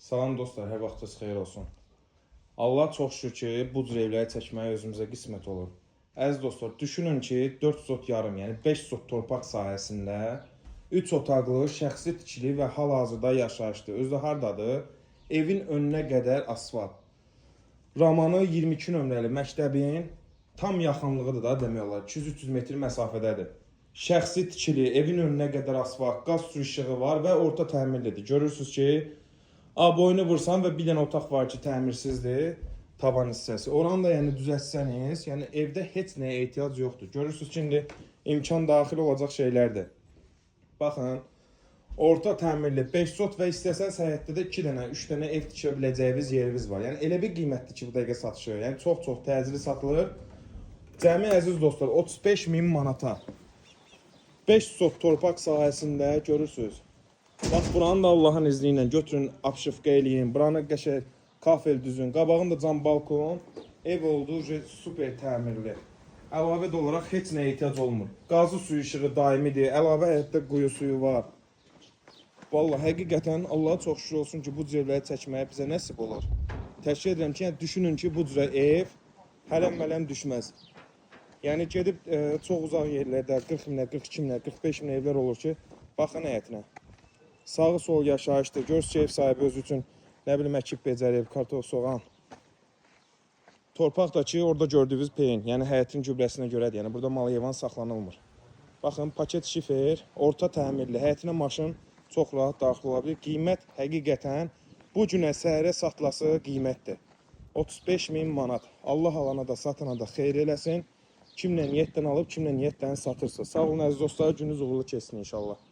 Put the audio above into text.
Salam dostlar, hər vaxtınız xeyir olsun. Allah çox şükür ki, bu cür evləri çəkməyə özümüzə qismət olur. Əziz dostlar, düşünün ki, 4 sot yarım, yəni 5 sot torpaq sahəsində 3 otaqlı, şəxsi tikili və hal-hazırda yaşayışdır. Özü də hardadır? Evin önünə qədər asfalt. Ramanı 22 nömrəli məktəbin tam yaxınlığıdır da demək olar. 200-300 metr məsafədədir. Şəxsi tikili, evin önünə qədər asfalt, qaz su işığı var və orta təmirlidir. Görürsünüz ki, boynu vursan və bir dənə otaq var ki, təmirsizdir, tavan hissəsi. Oranı da yəni düzəltsəniz, yəni evdə heç nəyə ehtiyac yoxdur. Görürsünüz ki, indi imkan daxil olacaq şeylərdir. Baxın, orta təmirli 5 sot və istəsəz həyətdə də 2 dənə, 3 dənə ev tikə biləcəyiniz yeriniz var. Yəni elə bir qiymətli ki, bu dəqiqə satışıyor. Yəni çox təcili satılır. Cəmi əziz dostlar, 35.000 manata. 5 sot torpaq sahəsində görürsünüz. Bax, buranı da Allahın izni ilə götürün, apşıfqa eləyin. Buranı qəşəng kafel düzün. Qabağında cam balkon. Ev oldu, super təmirli. Əlavə də olaraq heç nəyə ehtiyac olmur. Qazı suyu işığı daimidir. Əlavə həyətdə quyu suyu var. Vallahi həqiqətən Allaha çox şükür olsun ki, bu cürləri çəkməyə bizə nəsib olur. Təşəkkür edirəm ki, yəni düşünün ki, bu cürə ev hələm-mələm düşməz. Yəni gedib çox uzaq yerlərdə 40 minə, 42 minə, 45 minə evlər olur ki, baxın həyətinə. Sağı sol yaşayışdır. Görsünüz ki, ev sahibi özü üçün nə bilim əkib becərib, kartof, soğan. Torpaq da ki, orada gördüyünüz peyin, yəni həyətin gübrəsinə görədir. Yəni burada mal heyvan saxlanılmır. Baxın, paket şifer, orta təmirli, həyətinə maşın çox rahat daxil ola bilir. Qiymət həqiqətən bu günə səhərə satılası qiymətdir. 35.000 manat. Allah alana da satana da xeyir eləsin. Kimlə niyyətdən alıb, kimlə niyyətdən satırsa. Sağ olun əziz dostlar, gününüz uğurlu keçsin inşallah.